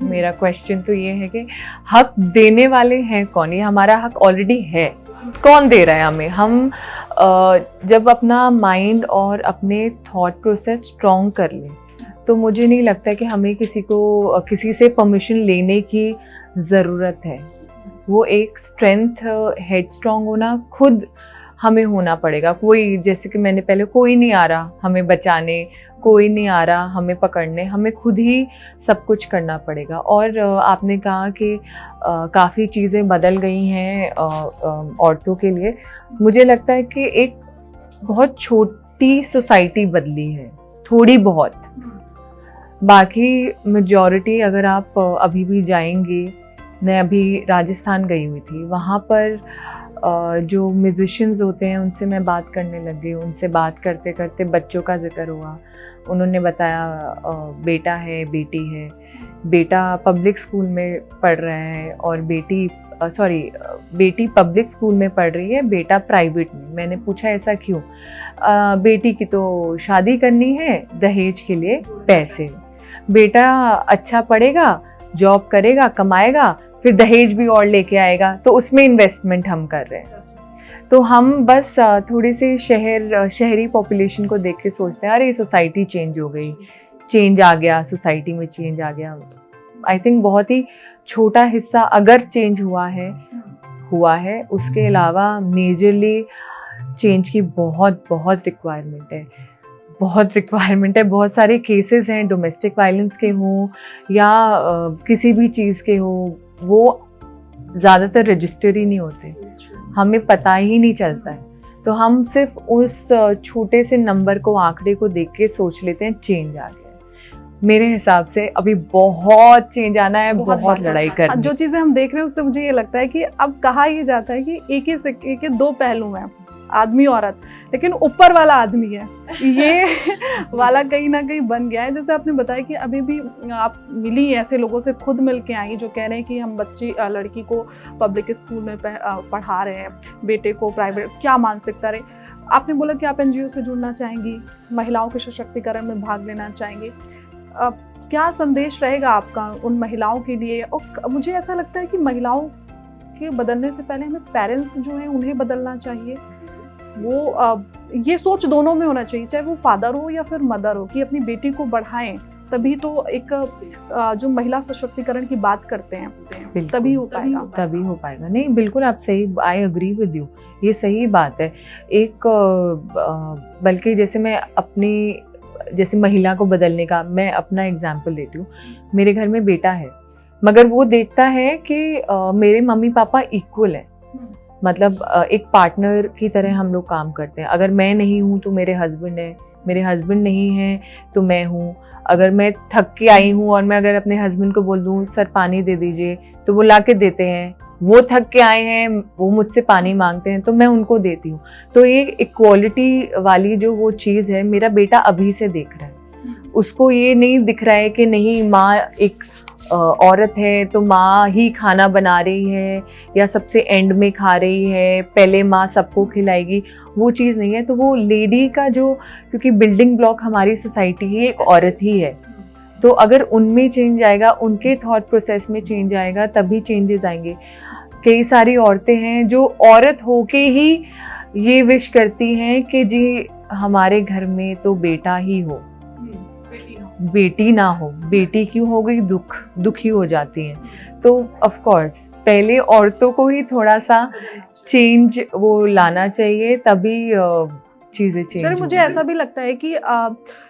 मेरा क्वेश्चन तो ये है कि हक देने वाले हैं कौन? ये हमारा हक ऑलरेडी है, कौन दे रहा है हमें? हम जब अपना माइंड और अपने थॉट प्रोसेस स्ट्रॉन्ग कर लें तो मुझे नहीं लगता कि हमें किसी से परमिशन लेने की ज़रूरत है। वो एक स्ट्रेंथ, हेड स्ट्रॉन्ग होना खुद हमें होना पड़ेगा। कोई, जैसे कि मैंने पहले, कोई नहीं आ रहा हमें बचाने, कोई नहीं आ रहा हमें पकड़ने, हमें खुद ही सब कुछ करना पड़ेगा। और आपने कहा कि काफ़ी चीज़ें बदल गई हैं औरतों के लिए। मुझे लगता है कि एक बहुत छोटी सोसाइटी बदली है, थोड़ी बहुत। बाकी मेजॉरिटी अगर आप अभी भी जाएंगे, मैं अभी राजस्थान गई हुई थी, वहाँ पर जो म्यूजिशियंस होते हैं उनसे मैं बात करने लग गई। उनसे बात करते करते बच्चों का जिक्र हुआ। उन्होंने बताया बेटा है, बेटी है। बेटा पब्लिक स्कूल में पढ़ रहा है और बेटी पब्लिक स्कूल में पढ़ रही है, बेटा प्राइवेट में। मैंने पूछा ऐसा क्यों? बेटी की तो शादी करनी है, दहेज के लिए पैसे। बेटा अच्छा पढ़ेगा, जॉब करेगा, कमाएगा, फिर दहेज भी और लेके आएगा, तो उसमें इन्वेस्टमेंट हम कर रहे हैं। तो हम बस थोड़ी सी शहरी पॉपुलेशन को देख के सोचते हैं अरे सोसाइटी चेंज हो गई, चेंज आ गया, सोसाइटी में चेंज आ गया। आई थिंक बहुत ही छोटा हिस्सा अगर चेंज हुआ है, उसके अलावा मेजरली चेंज की बहुत रिक्वायरमेंट है, बहुत सारे केसेस हैं, डोमेस्टिक वायलेंस के हों या किसी भी चीज़ के हों, वो ज़्यादातर रजिस्टर ही नहीं होते, हमें पता ही नहीं चलता है। तो हम सिर्फ उस छोटे से नंबर को, आंकड़े को देख के सोच लेते हैं चेंज आ गया। मेरे हिसाब से अभी बहुत चेंज आना है, बहुत लड़ाई करनी। जो चीज़ें हम देख रहे हैं उससे मुझे ये लगता है कि अब कहा ये जाता है कि एक ही सिक्के के दो पहलू हैं, आदमी औरत, लेकिन ऊपर वाला आदमी है ये वाला कहीं ना कहीं बन गया है। जैसे आपने बताया कि अभी भी आप मिली ऐसे लोगों से, खुद मिल के आई जो कह रहे हैं कि हम लड़की को पब्लिक स्कूल में पढ़ा रहे हैं, बेटे को प्राइवेट, क्या मानसिकता रहे। आपने बोला कि आप NGO से जुड़ना चाहेंगी, महिलाओं के सशक्तिकरण में भाग लेना चाहेंगी, क्या संदेश रहेगा आपका उन महिलाओं के लिए? और मुझे ऐसा लगता है कि महिलाओं के बदलने से पहले हमें पेरेंट्स जो हैं उन्हें बदलना चाहिए। वो ये सोच दोनों में होना चाहिए, चाहे वो फादर हो या फिर मदर हो, कि अपनी बेटी को बढ़ाएं, तभी तो एक जो महिला सशक्तिकरण की बात करते हैं तभी हो पाएगा। नहीं, बिल्कुल आप सही, आई एग्री विद यू, ये सही बात है। एक बल्कि जैसे महिला को बदलने का मैं अपना एग्जाम्पल देती हूँ। मेरे घर में बेटा है, मगर वो देखता है कि मेरे मम्मी पापा इक्वल हैं, मतलब एक पार्टनर की तरह हम लोग काम करते हैं। अगर मैं नहीं हूँ तो मेरे हस्बैंड है, मेरे हस्बैंड नहीं है तो मैं हूँ। अगर मैं थक के आई हूँ और मैं अगर अपने हस्बैंड को बोल दूँ सर पानी दे दीजिए, तो वो ला के देते हैं। वो थक के आए हैं, वो मुझसे पानी मांगते हैं तो मैं उनको देती हूँ। तो ये इक्वालिटी वाली जो वो चीज़ है, मेरा बेटा अभी से देख रहा है। उसको ये नहीं दिख रहा है कि नहीं माँ एक औरत है तो माँ ही खाना बना रही है या सबसे एंड में खा रही है, पहले माँ सबको खिलाएगी, वो चीज़ नहीं है। तो वो लेडी का जो, क्योंकि बिल्डिंग ब्लॉक हमारी सोसाइटी ही एक औरत ही है, तो अगर उनमें चेंज आएगा, उनके थॉट प्रोसेस में चेंज आएगा, तभी चेंजेस आएंगे। कई सारी औरतें हैं जो औरत होके ही ये विश करती हैं कि जी हमारे घर में तो बेटा ही हो, बेटी ना हो। बेटी क्यों हो गई, दुखी हो जाती हैं। तो ऑफ कोर्स पहले औरतों को ही थोड़ा सा चेंज वो लाना चाहिए, तभी चीज़ें चेंज होंगी। मुझे ऐसा भी लगता है कि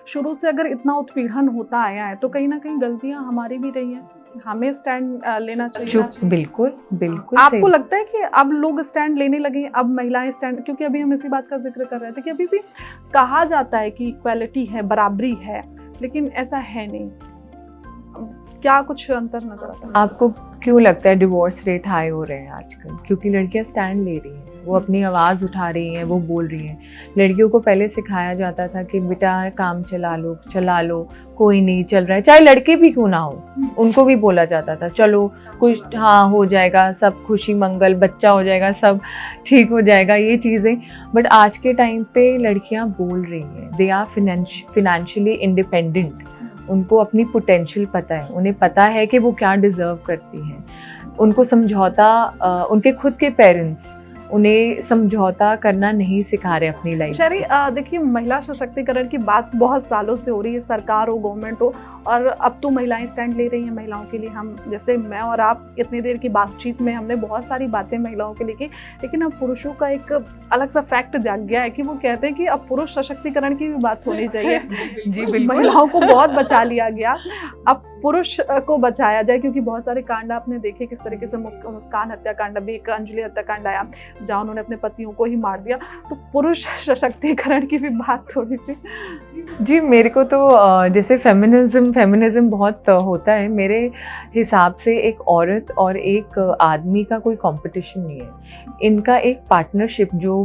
शुरू से अगर इतना उत्पीड़न होता आया है तो कहीं ना कहीं गलतियां हमारी भी रही हैं, हमें स्टैंड लेना चाहिए। बिल्कुल आपको लगता है कि अब लोग स्टैंड लेने लगे, अब महिलाएं स्टैंड, क्योंकि अभी हम इसी बात का जिक्र कर रहे थे कि अभी भी कहा जाता है कि इक्वालिटी है, बराबरी है, लेकिन ऐसा है नहीं। क्या कुछ अंतर नजर आता है आपको? क्यों लगता है डिवोर्स रेट हाई हो रहे हैं आजकल? क्योंकि लड़कियां स्टैंड ले रही हैं, वो अपनी आवाज़ उठा रही हैं, वो बोल रही हैं। लड़कियों को पहले सिखाया जाता था कि बेटा काम चला लो, कोई नहीं चल रहा है, चाहे लड़के भी क्यों ना हो, उनको भी बोला जाता था चलो कुछ हाँ हो जाएगा, सब खुशी मंगल, बच्चा हो जाएगा, सब ठीक हो जाएगा, ये चीज़ें। बट आज के टाइम पे लड़कियां बोल रही हैं, दे आर फिनेंशियली इंडिपेंडेंट, उनको अपनी पोटेंशियल पता है, उन्हें पता है कि वो क्या डिज़र्व करती हैं। उनको समझौता, उनके खुद के पेरेंट्स उन्हें समझौता करना नहीं सिखा रहे अपनी लाइफ से। देखिए, महिला सशक्तिकरण की बात बहुत सालों से हो रही है, सरकार हो, गवर्नमेंट हो, और अब तो महिलाएं स्टैंड ले रही हैं महिलाओं के लिए। हम जैसे मैं और आप इतनी देर की बातचीत में हमने बहुत सारी बातें महिलाओं के लिए की, लेकिन अब पुरुषों का एक अलग सा फैक्ट जाग गया है कि वो कहते हैं कि अब पुरुष सशक्तिकरण की भी बात होनी चाहिए। जी बिल्कुल, महिलाओं को बहुत बचा लिया गया, अब पुरुष को बचाया जाए, क्योंकि बहुत सारे कांड आपने देखे किस तरीके से, मुस्कान हत्याकांड, अभी एक अंजलि हत्याकांड आया जहाँ उन्होंने अपने पतियों को ही मार दिया। तो पुरुष सशक्तिकरण की भी बात थोड़ी सी। जी मेरे को तो जैसे फेमिनिज्म बहुत होता है, मेरे हिसाब से एक औरत और एक आदमी का कोई कंपटीशन नहीं है। इनका एक पार्टनरशिप जो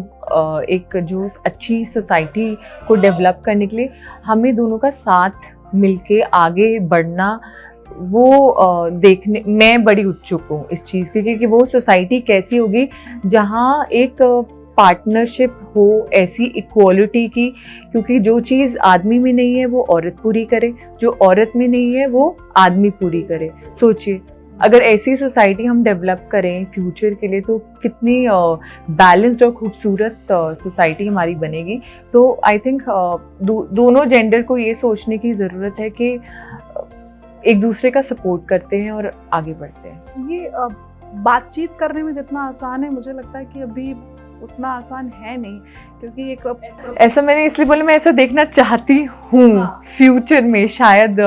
अच्छी सोसाइटी को डेवलप करने के लिए हमें दोनों का साथ मिलके आगे बढ़ना, वो देखने मैं बड़ी उत्सुक हूँ इस चीज़ की कि वो सोसाइटी कैसी होगी जहाँ एक पार्टनरशिप हो, ऐसी इक्वालिटी की, क्योंकि जो चीज़ आदमी में नहीं है वो औरत पूरी करे, जो औरत में नहीं है वो आदमी पूरी करे। सोचिए अगर ऐसी सोसाइटी हम डेवलप करें फ्यूचर के लिए तो कितनी बैलेंस्ड और खूबसूरत सोसाइटी हमारी बनेगी। तो आई थिंक दोनों जेंडर को ये सोचने की ज़रूरत है कि एक दूसरे का सपोर्ट करते हैं और आगे बढ़ते हैं। ये बातचीत करने में जितना आसान है, मुझे लगता है कि अभी उतना आसान है नहीं, क्योंकि एक ऐसा मैंने इसलिए बोला, मैं ऐसा देखना चाहती हूँ फ्यूचर में, शायद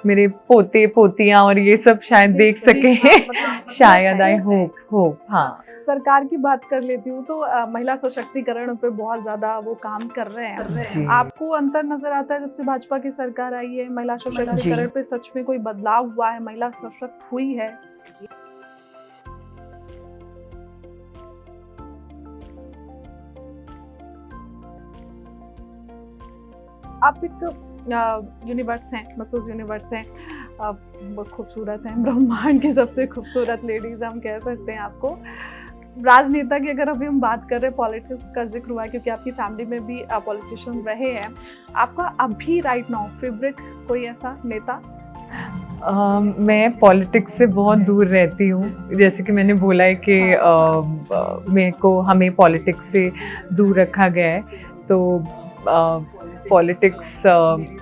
मेरे पोते पोतियाँ और ये सब शायद देख सके शायद, आई होप। हाँ, सरकार की बात कर लेती हूँ तो महिला सशक्तिकरण पे बहुत ज्यादा वो काम कर रहे हैं। आपको अंतर नजर आता है जब से भाजपा की सरकार आई है, महिला सशक्तिकरण पे सच में कोई बदलाव हुआ है, महिला सशक्त हुई है? आप एक यूनिवर्स हैं, मिसेस यूनिवर्स हैं, बहुत खूबसूरत हैं, ब्रह्मांड की सबसे खूबसूरत लेडीज हम कह सकते हैं आपको। राजनेता की अगर अभी हम बात कर रहे हैं, पॉलिटिक्स का जिक्र हुआ है क्योंकि आपकी फैमिली में भी पॉलिटिशियन रहे हैं, आपका अभी राइट नाउ फेवरेट कोई ऐसा नेता? मैं पॉलिटिक्स से बहुत दूर रहती हूँ, जैसे कि मैंने बोला है कि मेरे को हमें पॉलिटिक्स से दूर रखा गया है, तो पॉलिटिक्स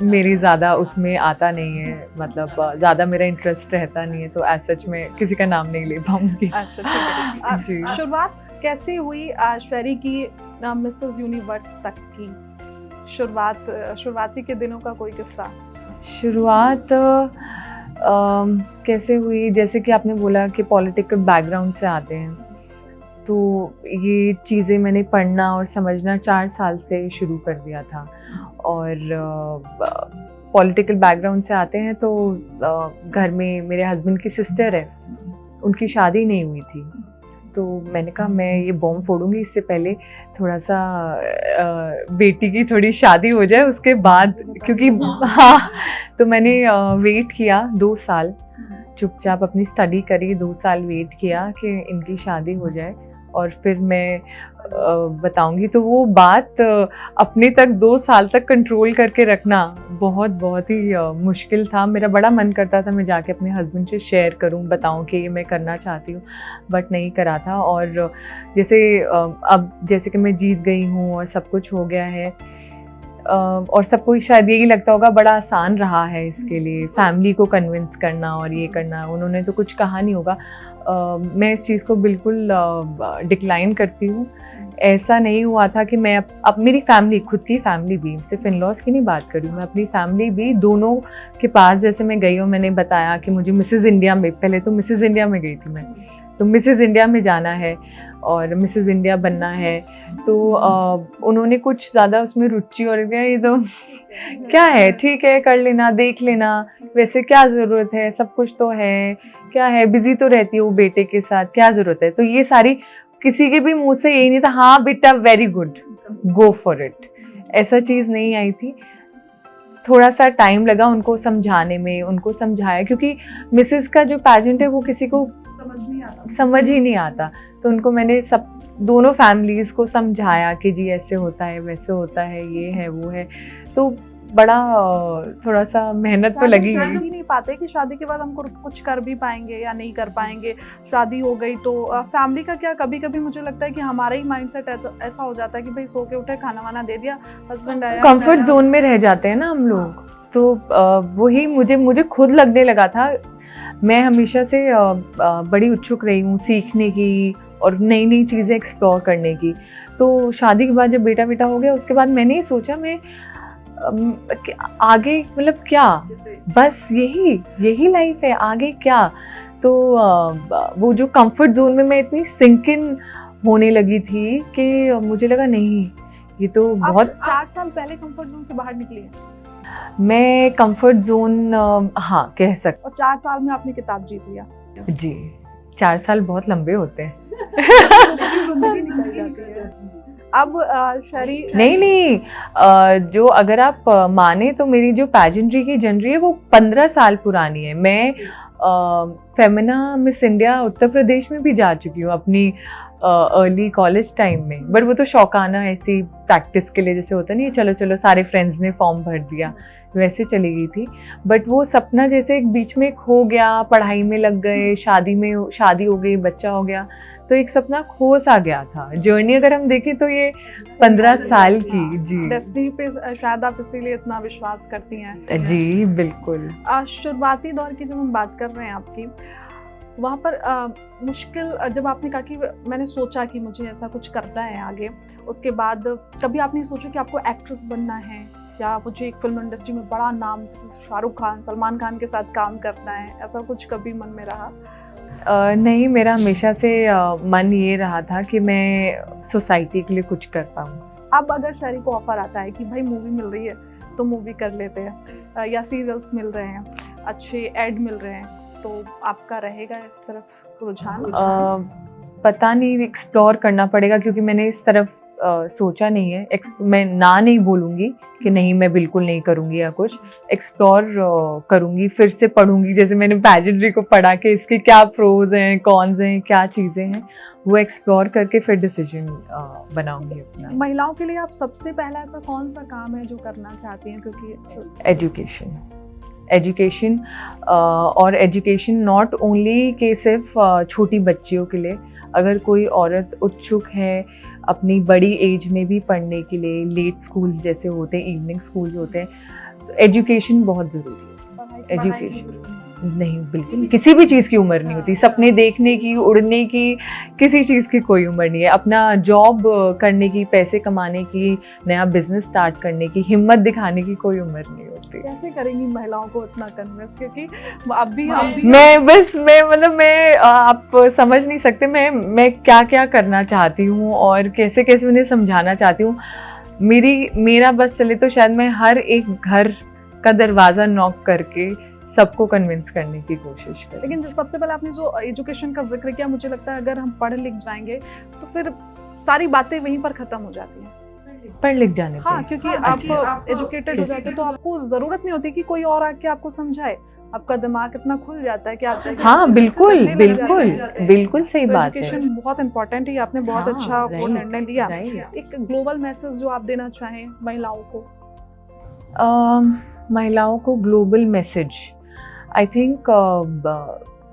मेरी ज़्यादा उसमें आता नहीं है, मतलब ज़्यादा मेरा इंटरेस्ट रहता नहीं है, तो एज सच में किसी का नाम नहीं ले पाऊँगी। अच्छा, ठीक है जी। शुरुआत कैसे हुई श्वेरी की मिसेस यूनिवर्स तक की शुरुआती के दिनों का कोई किस्सा? शुरुआत कैसे हुई, जैसे कि आपने बोला कि पॉलिटिकल बैकग्राउंड से आते हैं, तो ये चीज़ें मैंने पढ़ना और समझना 4 साल से शुरू कर दिया था। और पॉलिटिकल बैकग्राउंड से आते हैं तो घर में मेरे हस्बैंड की सिस्टर है, उनकी शादी नहीं हुई थी, तो मैंने कहा मैं ये बॉम्ब फोड़ूंगी, इससे पहले थोड़ा सा बेटी की थोड़ी शादी हो जाए उसके बाद, क्योंकि हाँ, तो मैंने वेट किया 2 साल, चुपचाप अपनी स्टडी करी, 2 साल वेट किया कि इनकी शादी हो जाए और फिर मैं बताऊंगी। तो वो बात अपने तक 2 साल तक कंट्रोल करके रखना बहुत ही मुश्किल था। मेरा बड़ा मन करता था मैं जाके अपने हस्बैंड से शेयर करूं, बताऊं कि ये मैं करना चाहती हूँ, बट नहीं करा था। और जैसे अब जैसे कि मैं जीत गई हूँ और सब कुछ हो गया है, और सबको शायद यही लगता होगा बड़ा आसान रहा है इसके लिए फैमिली को कन्विंस करना और ये करना, उन्होंने तो कुछ कहा नहीं होगा। मैं इस चीज़ को बिल्कुल डिक्लाइन करती हूँ। ऐसा नहीं हुआ था कि मैं अब मेरी फैमिली, खुद की फैमिली भी, सिर्फ इन लॉज की नहीं बात कर रही हूँ, मैं अपनी फैमिली भी दोनों के पास जैसे मैं गई हूँ, मैंने बताया कि मुझे मिसेस इंडिया में, पहले तो मिसेस इंडिया में गई थी मैं, तो मिसेस इंडिया में जाना है, और मिसेस इंडिया बनना है, तो उन्होंने कुछ ज़्यादा उसमें रुचि और गया, ये तो क्या है, ठीक है कर लेना, देख लेना, वैसे क्या ज़रूरत है, सब कुछ तो है, क्या है, बिजी तो रहती है वो बेटे के साथ, क्या ज़रूरत है। तो ये सारी किसी के भी मुंह से यही नहीं था, हाँ बेटा very good, go for it, ऐसा चीज़ नहीं आई थी। थोड़ा सा टाइम लगा उनको समझाने में, उनको समझाया, क्योंकि मिसेस का जो पैजेंट है वो किसी को समझ ही नहीं आता। तो उनको मैंने सब दोनों फैमिलीज़ को समझाया कि जी ऐसे होता है, वैसे होता है, ये है वो है। तो बड़ा थोड़ा सा मेहनत तो लगी ही नहीं पाते कि शादी के बाद हम कुछ कर भी पाएंगे या नहीं कर पाएंगे। शादी हो गई तो फैमिली का क्या, कभी कभी मुझे लगता है कि हमारा ही माइंडसेट ऐसा हो जाता है कि भाई सो के उठे, खाना वाना दे दिया, हस्बैंड आया, कंफर्ट जोन में रह जाते हैं ना हम लोग। तो वही मुझे खुद लगने लगा था। मैं हमेशा से बड़ी उत्सुक रही हूँ सीखने की और नई नई चीज़ें एक्सप्लोर करने की। तो शादी के बाद जब बेटा हो गया, उसके बाद मैंने ही सोचा मैं आगे मतलब क्या, बस यही लाइफ है, आगे क्या। तो वो जो कंफर्ट जोन में मैं इतनी सिंक इन होने लगी थी कि मुझे लगा नहीं, ये तो बहुत। 4 साल पहले कंफर्ट जोन से बाहर निकली है? मैं कंफर्ट जोन हाँ कह सकती। और 4 साल में आपने किताब जीत लिया? जी, 4 साल बहुत लंबे होते हैं। अब शरी नहीं, जो अगर आप माने तो मेरी जो पैजेंट्री की जर्नी है वो 15 साल पुरानी है। मैं फेमिना मिस इंडिया उत्तर प्रदेश में भी जा चुकी हूँ अपनी अर्ली कॉलेज टाइम में, बट वो तो शौकाना ऐसी प्रैक्टिस के लिए, जैसे होता नहीं है चलो सारे फ्रेंड्स ने फॉर्म भर दिया, वैसे चली गई थी। बट वो सपना जैसे एक बीच में खो गया, पढ़ाई में लग गए, शादी हो गई, बच्चा हो गया, तो एक सपना खो सा गया था। जर्नी अगर हम देखें तो ये 15 साल की। जी, डेस्टिनी पे शायद आप इसीलिए इतना विश्वास करती हैं। जी बिल्कुल। शुरुआती दौर की जब हम बात कर रहे हैं आपकी, वहाँ पर मुश्किल जब आपने कहा कि मैंने सोचा कि मुझे ऐसा कुछ करना है आगे, उसके बाद कभी आपने सोचा कि आपको एक्ट्रेस बनना है या मुझे एक फिल्म इंडस्ट्री में बड़ा नाम जैसे शाहरुख खान, सलमान खान के साथ काम करना है, ऐसा कुछ कभी मन में रहा? नहीं, मेरा हमेशा से मन ये रहा था कि मैं सोसाइटी के लिए कुछ कर पाऊँ। अब अगर शरी को ऑफर आता है कि भाई मूवी मिल रही है तो मूवी कर लेते हैं, या सीरियल्स मिल रहे हैं, अच्छे एड मिल रहे हैं, तो आपका रहेगा इस तरफ रुझान? पता नहीं, एक्सप्लोर करना पड़ेगा, क्योंकि मैंने इस तरफ सोचा नहीं है। मैं नहीं बोलूँगी कि नहीं मैं बिल्कुल नहीं करूँगी या कुछ, एक्सप्लोर करूँगी, फिर से पढ़ूँगी, जैसे मैंने पैजेंट्री को पढ़ा कि इसके क्या प्रोज हैं, कॉन्स हैं, क्या चीज़ें हैं, वो एक्सप्लोर करके फिर डिसीजन बनाऊँगी अपना। महिलाओं के लिए आप सबसे पहला ऐसा कौन सा काम है जो करना चाहती हैं? क्योंकि एजुकेशन और एजुकेशन नॉट ओनली कि सिर्फ छोटी बच्चियों के लिए, अगर कोई औरत उत्सुक है अपनी बड़ी एज में भी पढ़ने के लिए, लेट स्कूल्स जैसे होते हैं, इवनिंग स्कूल्स होते हैं, तो एजुकेशन बहुत ज़रूरी है। एजुकेशन नहीं, बिल्कुल किसी भी चीज़ की उम्र नहीं होती, सपने देखने की, उड़ने की, किसी चीज़ की कोई उम्र नहीं है। अपना जॉब करने की, पैसे कमाने की, नया बिजनेस स्टार्ट करने की, हिम्मत दिखाने की कोई उम्र नहीं होती। कैसे करेंगी महिलाओं को इतना कन्विंस? क्योंकि अभी मैं आप समझ नहीं सकते मैं क्या क्या करना चाहती हूँ और कैसे कैसे उन्हें समझाना चाहती हूँ। मेरा बस चले तो शायद मैं हर एक घर का दरवाज़ा नॉक करके सबको कन्विंस करने की कोशिश करें। लेकिन सबसे पहले आपने जो एजुकेशन का जिक्र किया, मुझे लगता है अगर हम पढ़ लिख जाएंगे तो फिर सारी बातें वहीं पर खत्म हो जाती हैं, पढ़ लिख जाने पे। हाँ, क्योंकि आप एजुकेटेड हो जाते हैं तो आपको जरूरत नहीं होती कि कोई और आके आपको समझाए, आपका दिमाग इतना खुल जाता है कि आप हाँ बिल्कुल सही बात है। एजुकेशन बहुत इंपॉर्टेंट है, आपने बहुत अच्छा निर्णय लिया। एक ग्लोबल मैसेज जो आप देना चाहें महिलाओं को? महिलाओं को global message, I think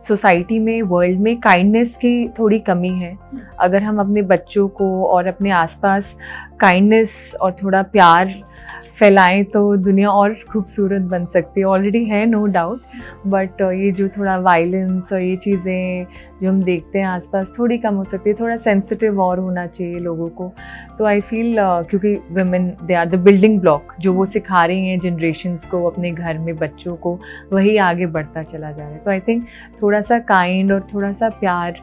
society में, वर्ल्ड में काइंडनेस की थोड़ी कमी है। अगर हम अपने बच्चों को और अपने आसपास काइंडनेस और थोड़ा प्यार फैलाएं तो दुनिया और खूबसूरत बन सकती है, ऑलरेडी है नो डाउट, बट ये जो थोड़ा वायलेंस और ये चीज़ें जो हम देखते हैं आसपास थोड़ी कम हो सकती है, थोड़ा सेंसिटिव और होना चाहिए लोगों को। तो आई फील क्योंकि women they are the building block, जो वो सिखा रही हैं जनरेशन्स को, अपने घर में बच्चों को, वही आगे बढ़ता चला जा रहा है। तो आई थिंक थोड़ा सा काइंड और थोड़ा सा प्यार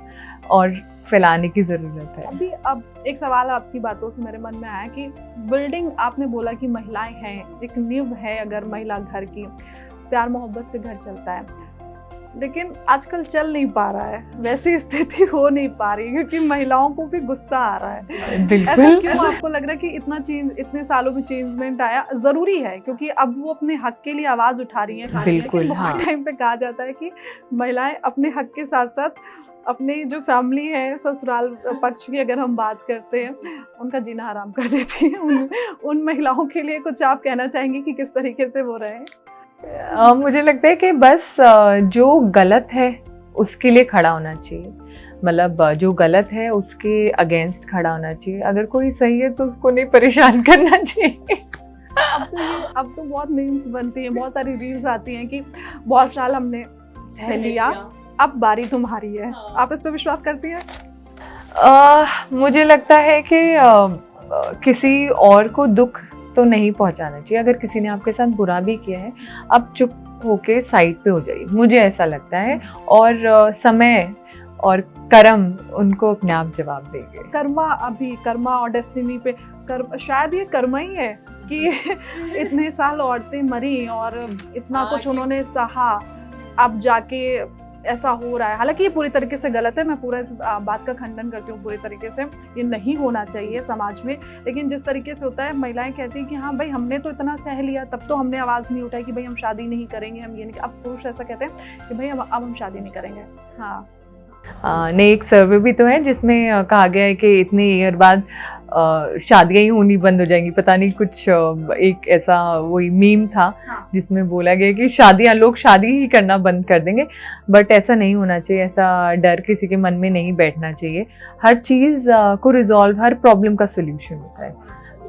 और फैलाने की ज़रूरत है। अभी अब एक सवाल आपकी बातों से मेरे मन में आया कि बिल्डिंग, आपने बोला कि महिलाएं हैं, एक नींव है अगर महिला घर की, प्यार मोहब्बत से घर चलता है, लेकिन आजकल चल नहीं पा रहा है, वैसी स्थिति हो नहीं पा रही क्योंकि महिलाओं को भी गुस्सा आ रहा है। बिल्कुल। ऐसा क्यों आपको लग रहा है कि इतना चेंज, इतने सालों में चेंजमेंट आया? जरूरी है क्योंकि अब वो अपने हक के लिए आवाज उठा रही हैं। बिल्कुल, बहुत टाइम पे कहा जाता है कि महिलाएं अपने हक के साथ साथ अपनी जो फैमिली है, ससुराल पक्ष की अगर हम बात करते हैं, उनका जीना हराम कर देती है। उन महिलाओं के लिए कुछ आप कहना चाहेंगे कि किस तरीके से वो रहे? मुझे लगता है कि बस जो गलत है उसके लिए खड़ा होना चाहिए, मतलब जो गलत है उसके अगेंस्ट खड़ा होना चाहिए। अगर कोई सही है तो उसको नहीं परेशान करना चाहिए। अब तो बहुत मीम्स बनती हैं, बहुत सारी रील्स आती हैं कि बहुत साल हमने सह लिया, अब बारी तुम्हारी है। आप इस पर विश्वास करती हैं? मुझे लगता है कि किसी और को दुख तो नहीं पहुंचाना चाहिए। अगर किसी ने आपके साथ बुरा भी किया है, आप चुप होके साइड पे हो जाइए, मुझे ऐसा लगता है। और समय और कर्म उनको अपने आप जवाब देंगे। कर्मा और डेस्टिनी पे शायद ये कर्मा ही है कि इतने साल औरतें मरी और इतना कुछ उन्होंने सहा, अब जाके ऐसा हो रहा है। हालांकि ये पूरी तरीके से गलत है, मैं पूरा इस बात का खंडन करती हूँ पूरी तरीके से, ये नहीं होना चाहिए समाज में। लेकिन जिस तरीके से होता है, महिलाएं कहती हैं कि हाँ भाई हमने तो इतना सह लिया, तब तो हमने आवाज़ नहीं उठाई कि भाई हम शादी नहीं करेंगे, हम ये नहीं। अब पुरुष ऐसा कहते हैं कि भाई अब हम शादी नहीं करेंगे। हाँ, नहीं, एक सर्वे भी तो है जिसमें कहा गया है कि इतने ईयर बाद शादियां ही होनी बंद हो जाएंगी। पता नहीं कुछ एक ऐसा वही मीम था जिसमें बोला गया कि लोग शादी ही करना बंद कर देंगे, बट ऐसा नहीं होना चाहिए। ऐसा डर किसी के मन में नहीं बैठना चाहिए। हर चीज़ को रिजॉल्व, हर प्रॉब्लम का सोल्यूशन होता है।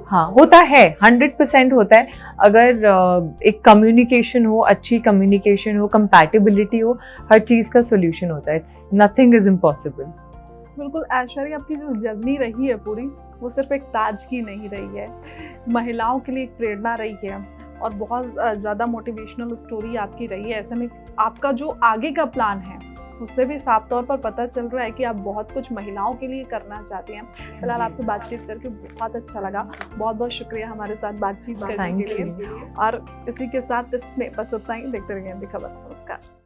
हाँ, होता है, 100% होता है। अगर एक कम्युनिकेशन हो, अच्छी कम्युनिकेशन हो, कंपैटिबिलिटी हो, हर चीज़ का सोल्यूशन होता है। It's nothing is impossible. बिल्कुल ऐश्वर्या, आपकी जो जर्नी रही है पूरी, वो सिर्फ एक ताजगी नहीं रही है, महिलाओं के लिए एक प्रेरणा रही है और बहुत ज़्यादा मोटिवेशनल स्टोरी आपकी रही है। ऐसे में आपका जो आगे का प्लान है उससे भी साफ तौर पर पता चल रहा है कि आप बहुत कुछ महिलाओं के लिए करना चाहती हैं। फिलहाल आपसे बातचीत करके बहुत अच्छा लगा, बहुत बहुत शुक्रिया हमारे साथ बातचीत करने के लिए। और इसी के साथ इसमें बस उतना ही। देखते रहिए एमबी खबर। नमस्कार।